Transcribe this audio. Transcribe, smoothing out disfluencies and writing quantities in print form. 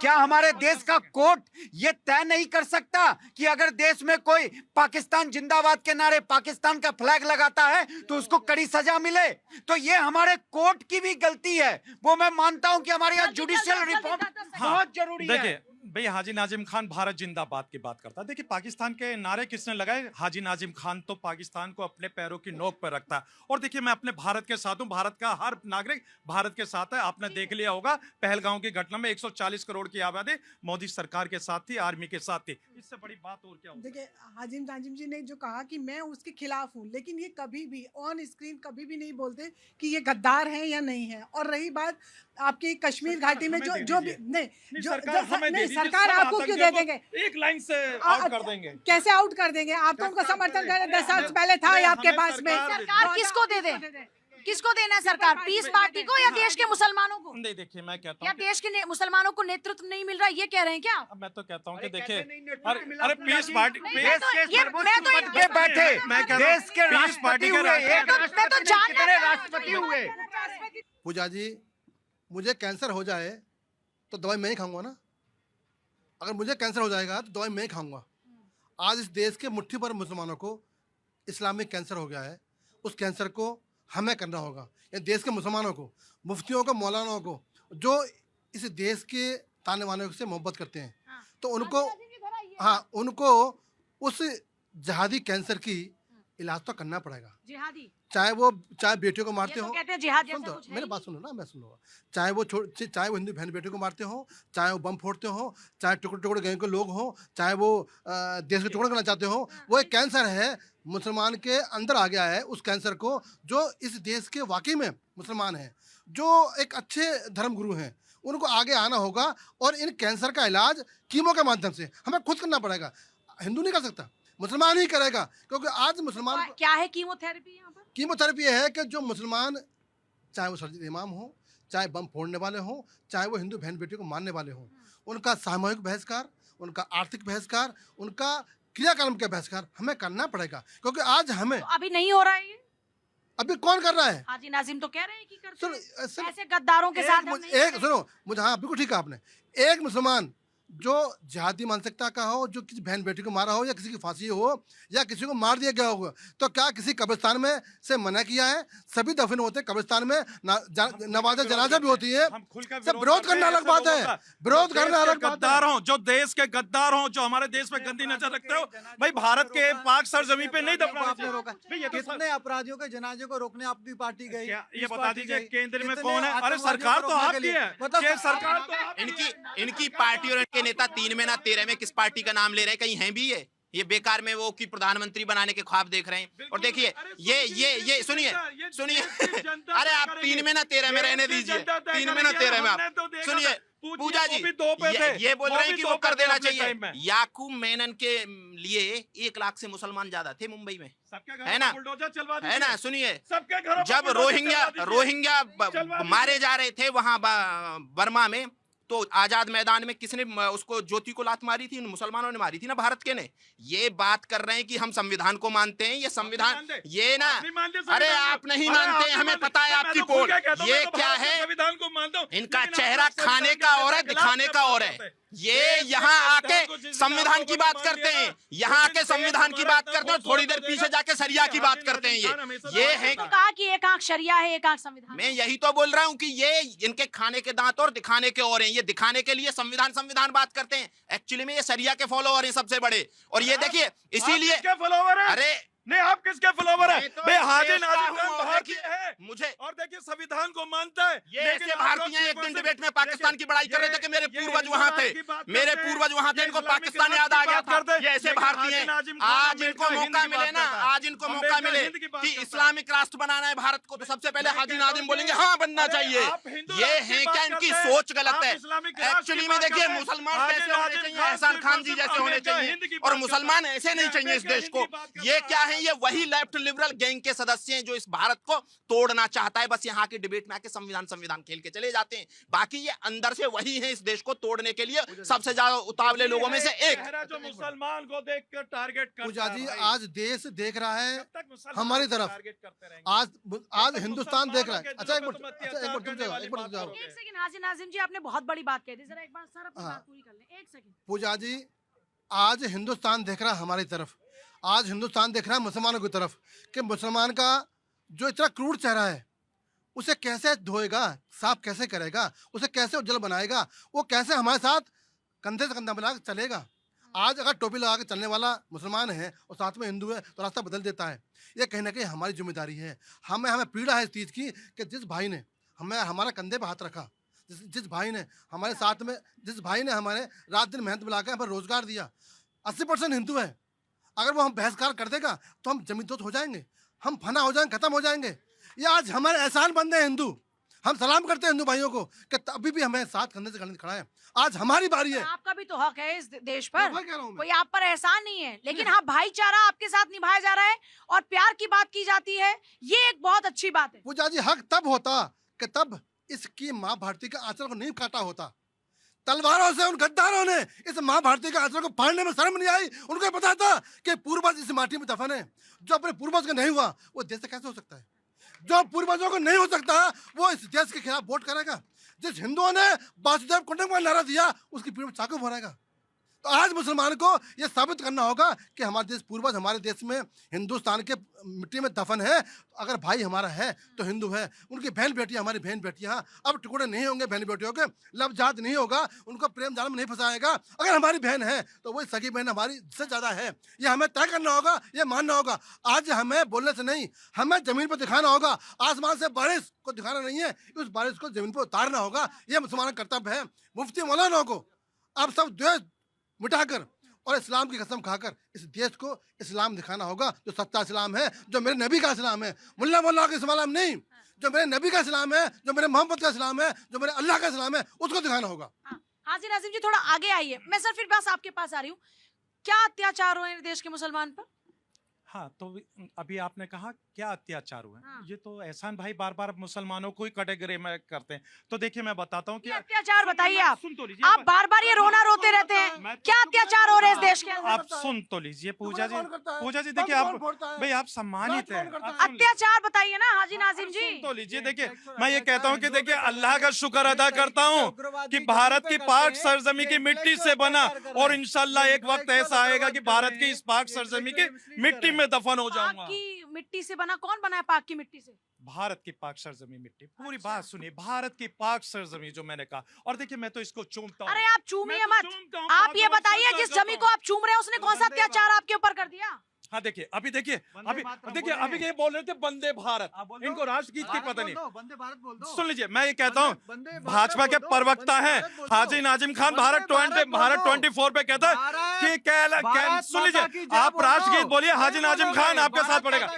क्या हमारे देश का कोर्ट ये तय नहीं कर सकता कि अगर देश में कोई पाकिस्तान जिंदाबाद के नारे पाकिस्तान का फ्लैग लगाता है तो उसको कड़ी सजा मिले? तो ये हमारे कोर्ट की भी गलती है। वो मैं मानता हूं कि हमारे यहाँ जुडिशियल रिफॉर्म बहुत जरूरी है। देखिए भाई, हाजी नाजिम खान भारत जिंदाबाद की बात करता है। देखिए, पाकिस्तान के नारे किसने लगाए? हाजी नाजिम खान तो पाकिस्तान को अपने पैरों की नोक पर रखता है। और देखिए, मैं अपने भारत के साथ हूं, भारत का हर नागरिक भारत के साथ है। आपने देख लिया होगा पहलगांव की घटना में 140 करोड़ की आबादी मोदी सरकार के साथ थी, आर्मी के साथ थी। इससे बड़ी बात और क्या हो? देखिए, हाजी नाजिम जी ने जो कहा कि मैं उसके खिलाफ हूँ, लेकिन ये कभी भी ऑन स्क्रीन कभी भी नहीं बोलते कि ये गद्दार हैं या नहीं है। और रही बात आपकी कश्मीर घाटी में जो भी नहीं, सरकार आपको क्यों दे देंगे? एक लाइन से आउट कर देंगे। कैसे आउट कर देंगे? आप तो उनको समर्थन कर रहे हैं, 10 साल पहले था आपके पास में। सरकार किसको दे दे? किसको देना है सरकार? पीस पार्टी को या देश के मुसलमानों को? नहीं, देखिए मैं कहता या हूँ देश के मुसलमानों को नेतृत्व नहीं मिल रहा, ये कह रहे हैं क्या? मैं तो कहता हूँ कि देखिए, अरे पीस पार्टी मैं तो के बैठे देश के राष्ट्रपति हुए, एक मैं तो कितने राष्ट्रपति हुए? पूजा जी, मुझे कैंसर हो जाए तो दवाई मैं ही खाऊंगा ना। अगर मुझे कैंसर हो जाएगा तो दवाई मैं ही खाऊंगा। आज इस देश के मुट्ठी भर मुसलमानों को इस्लामिक कैंसर हो गया है। उस कैंसर को हमें करना होगा। ये देश के मुसलमानों को, मुफ्तियों को, मौलानाओं को, जो इस देश के ताने वालों से मोहब्बत करते हैं, तो उनको उस जहादी कैंसर की इलाज तो करना पड़ेगा। जिहादी, चाहे बेटियों को मारते ये तो हो, कहते हैं जिहाद सुन जैसा तो कुछ है मेरे ही बात सुनो ना, मैं सुनूंगा। चाहे वो हिंदू बहन बेटियों को मारते हो, चाहे वो बम फोड़ते हो, चाहे टुकड़े टुकड़े गैंग के लोग हो, चाहे वो देश के टुकड़े करना चाहते हो, वो एक कैंसर है, मुसलमान के अंदर आ गया है। उस कैंसर को, जो इस देश के वाकई में मुसलमान हैं, जो एक अच्छे धर्मगुरु हैं, उनको आगे आना होगा। और इन कैंसर का इलाज कीमो के माध्यम से हमें खुद करना पड़ेगा। हिंदू नहीं कर सकता, मुसलमान ही करेगा। क्योंकि आज मुसलमान क्या है कीमोथेरेपी यहाँ पर? कीमोथेरेपी है कि जो मुसलमान, चाहे वो सर्जिकल इमाम हो, चाहे बम फोड़ने वाले हों, चाहे वो हिंदू बहन बेटी को मारने वाले हों, उनका सामूहिक बहिष्कार, उनका आर्थिक बहिष्कार, उनका क्रियाकर्म का बहिष्कार हमें करना पड़ेगा। क्योंकि आज हमें तो अभी नहीं हो रहा है ये? अभी कौन कर रहा है? हाजी नाजिम तो कह रहे हैं कि करते हैं। सुनो, ऐसे गद्दारों के साथ हम नहीं एक सुनो मुझे, हाँ बिल्कुल ठीक है आपने। एक मुसलमान जो जिहादी मानसिकता का हो, जो किसी बहन बेटी को मारा हो, या किसी की फांसी हो, या किसी को मार दिया गया होगा, तो क्या किसी कब्रिस्तान में से मना किया है? सभी दफन होते हैं कब्रिस्तान में, नवाज़ जनाजा भी होती है। सब विरोध करना अलग बात है, विरोध करना अलग बात गद्दार हो, जो देश के गद्दार हो, जो हमारे देश में गंदी नजर रखते हो, भाई भारत के पाक सरजमी पे नहीं दफनाना आपने रोका। कितने अपराधियों के जनाजे को रोकने आपकी पार्टी गई? ये बता दीजिए केंद्र में कौन है? अरे सरकार तो आपकी है, मतलब सरकार तो इनकी पार्टी और इनके नेता 3 में ना 13 में किस पार्टी का नाम ले रहे हैं? कहीं हैं भी ये बेकार में वो की प्रधानमंत्री बनाने के ख्वाब देख रहे हैं। और देखिए ये सुनिए अरे आप 3 में ना 13 में रहने दीजिए, 3 में ना 13 में आप सुनिए। पूजा जी ये बोल रहे हैं कि वो कर देना चाहिए। याकूब मेनन के लिए 1 लाख से मुसलमान ज्यादा थे मुंबई में, है ना? सुनिए, जब रोहिंग्या मारे जा रहे थे वहां बर्मा में, तो आजाद मैदान में किसने उसको ज्योति को लात मारी थी? मुसलमानों ने मारी थी ना, भारत के ने। ये बात कर रहे हैं कि हम संविधान को मानते हैं। ये संविधान ये ना, अरे आप नहीं मानते, हमें पता है आपकी पोल। ये क्या है? संविधान को मानता हूं, इनका चेहरा खाने का और है, दिखाने का और है। ये यहाँ आके संविधान की बात करते हैं, यहाँ आके संविधान की बात करते हैं, थोड़ी देर पीछे जाके सरिया की बात करते हैं। ये है तो कहा कि एक आंख शरिया है, एक आंख संविधान। मैं यही तो बोल रहा हूँ कि ये इनके खाने के दांत और दिखाने के और हैं। ये दिखाने के लिए संविधान बात करते हैं, एक्चुअली में ये सरिया के फॉलोअर हैं सबसे बड़े। और ये देखिए, इसीलिए अरे नहीं, आप किसके फॉलोवर हैं? तो हाजी नाजिम खान भारतीय है मुझे, और देखिए संविधान को मानता है। ये ऐसे भारतीय एक दिन डिबेट में पाकिस्तान की बड़ाई कर रहे थे कि मेरे पूर्वज वहां थे, मेरे पूर्वज वहां थे, इनको पाकिस्तान याद आ गया था। ये ऐसे भारतीय हैं। आज इनको मौका मिले ना, आज इनको मौका मिले कि इस्लामिक राष्ट्र बनाना है भारत को, तो सबसे पहले हाजी नाजिम बोलेंगे हाँ बनना चाहिए। ये है क्या? इनकी सोच गलत है। एक्चुअली में देखिए, मुसलमान कैसे होने चाहिए? एहसान खान जी जैसे होने चाहिए, और मुसलमान ऐसे नहीं चाहिए इस देश को। ये क्या है? हैं, ये वही लेफ्ट लिबरल गैंग के सदस्य हैं जो इस भारत को तोड़ना चाहता है। बस यहाँ की डिबेट में आके संविधान खेल के चले जाते हैं, बाकी ये अंदर से वही है इस देश को तोड़ने के लिए सबसे ज्यादा उतावले लोगों में से एक। जो मुसलमान को देख कर टारगेट करता पूजा जी, है, आज देश देख रहा है मुसलमान हमारी को तरफ। टारगेट करते रहेंगे। आज हिंदुस्तान देख रहा है। अच्छा एक मुसलमानों के मिनट, अत्याचार करने वाली एक मिनट बात जाओ। करोगे। एक सेकंड हाजी नाजिम जी, आपने बहुत बड़ी बात कह दी, जरा एक बार सर अपनी हाँ। बात पूरी कर लें, एक सेकंड। पूजा जी, आज हिंदुस्तान देख रहा है हमारी तरफ। आज हिंदुस्तान देख रहा है मुसलमानों की तरफ कि मुसलमान का जो इतना क्रूर चेहरा है उसे कैसे धोएगा, साफ कैसे करेगा, उसे कैसे उज्जवल बनाएगा, वो कैसे हमारे साथ कंधे से कंधा मिला के चलेगा। आज अगर टोपी लगा के चलने वाला मुसलमान है और साथ में हिंदू है तो रास्ता बदल देता है। ये कहीं ना कहीं हमारी जिम्मेदारी है। हमें पीड़ा है इस चीज़ की कि जिस भाई ने हमारे कंधे पर हाथ रखा, जिस भाई ने हमारे साथ में, जिस भाई ने हमारे रात दिन मेहनत मिलाकर हमें रोजगार दिया, 80% हिंदू है। अगर वो हम बहिष्कार कर देगा तो हम जमींदोज हो जाएंगे, हम फना हो जाएंगे, खत्म हो जाएंगे। ये आज हमारे एहसान बंदे हैं हिंदू। हम सलाम करते हैं हिंदू भाइयों को कि अभी भी हमें साथ कंधे से कंधे खड़ा है। आज हमारी बारी है। आपका भी तो हक है इस देश पर, मैं कह रहा हूं मैं। कोई आप पर एहसान नहीं है, लेकिन हाँ भाईचारा आपके साथ निभाया जा रहा है और प्यार की बात की जाती है, ये एक बहुत अच्छी बात है। पूजा जी, हक तब होता कि तब इसकी माँ भारती के आंचल को नहीं काटा होता। तलवारों से उन गद्दारों ने इस माँ भारती के आंचल को फाड़ने में शर्म नहीं आई। उनको पता था कि पूर्वज इस माटी में दफन है। जो अपने पूर्वज का नहीं हुआ वो देश से कैसे हो सकता है? जो पूर्वजों को नहीं हो सकता वो इस देश के खिलाफ वोट करेगा। जिस हिंदुओं ने वासुदेव कुटुंब का नारा दिया उसकी पीठ में चाकू भरेगा। तो आज मुसलमान को यह साबित करना होगा कि हमारे देश पूर्वज हमारे देश में हिंदुस्तान के मिट्टी में दफन है। अगर भाई हमारा है तो हिंदू है, उनकी बहन बेटियां हमारी बहन बेटियां अब टुकड़े नहीं होंगे बहन बेटियों के, लब जात नहीं होगा, उनको प्रेम जाल में नहीं फंसाएगा। अगर हमारी बहन है तो वही सगी बहन हमारी से ज़्यादा है। ये हमें तय करना होगा, ये मानना होगा। आज हमें बोलने से नहीं, हमें ज़मीन पर दिखाना होगा। आसमान से बारिश को दिखाना नहीं है, उस बारिश को ज़मीन पर उतारना होगा। ये मुसलमान का कर्तव्य है। मुफ्ती मौलाना को अब सब द्वेष मिटाकर और इस्लाम की कसम खाकर इस देश को इस्लाम दिखाना होगा, जो सच्चा इस्लाम है, जो मेरे नबी का इस्लाम है। मुल्ला मुल्ला का इस्लाम नहीं, जो मेरे नबी का इस्लाम है, जो मेरे मोहम्मद का इस्लाम है, जो मेरे अल्लाह का इस्लाम है, उसको दिखाना होगा। हाजी नाजिम जी थोड़ा आगे आइए, मैं सर फिर बस आपके पास आ रही हूँ। क्या अत्याचार हुए हैं देश के मुसलमान पर? हाँ, तो अभी आपने कहा क्या अत्याचार हुए। हाँ। ये तो एहसान भाई बार बार मुसलमानों को ही कैटेगरी में करते हैं। तो देखिए मैं बताता हूँ कि ये अत्याचार बताइए आप। सुन तो लीजिए, आप बार बार ये रोना रोते रहते हैं, क्या अत्याचार हो रहे हैं इस देश के अंदर? आप सुन तो लीजिए पूजा जी। पूजा जी देखिए, आप भाई आप सम्मानित हैं। अत्याचार बताइए ना हाजी नाजिम जी। सुन तो लीजिए, देखिए मैं ये कहता हूँ कि देखिए अल्लाह का शुक्र अदा करता हूँ कि भारत की पाक सरजमी की मिट्टी से बना, और इंशाल्लाह एक वक्त ऐसा आएगा कि भारत की इस पाक सरजमी की मिट्टी में दफन हो पाक जाऊंगा। की मिट्टी से बना, कौन बना है पाक की मिट्टी से? भारत की पाक सरजमी मिट्टी। पूरी अच्छा। बात सुनिए, भारत की पाक सरजमी जो मैंने कहा, और देखिए मैं तो इसको चूमता हूँ। अरे आप चूमिए मैं तो मत, चूमता हूँ, आप पाक ये और बताइए शुक्र जिस करता जमी हूँ। को आप चूम रहे हैं उसने कौन सा अत्याचार आपके ऊपर कर दिया? हाँ देखिए, अभी देखिए, अभी मातरम देखिए, बोले अभी हैं। ये बोल रहे थे वंदे भारत, आप बोल दो। इनको राष्ट्रगीत की पता नहीं। वंदे भारत बोल दो। सुन लीजिए, मैं ये कहता हूँ वंदे भारत भाजपा के बोल दो, प्रवक्ता वंदे हैं भारत बोल दो। हाजी नाजिम खान, वंदे भारत बोल दो। 24 पे कहता है भारत- कि भारत सुन लीजिए, माता की जय आप बोल दो। राष्ट्रगीत बोलिए, हाजी नहीं नाजिम बोलोगे, खान आपके साथ भारत पड़ेगा। माता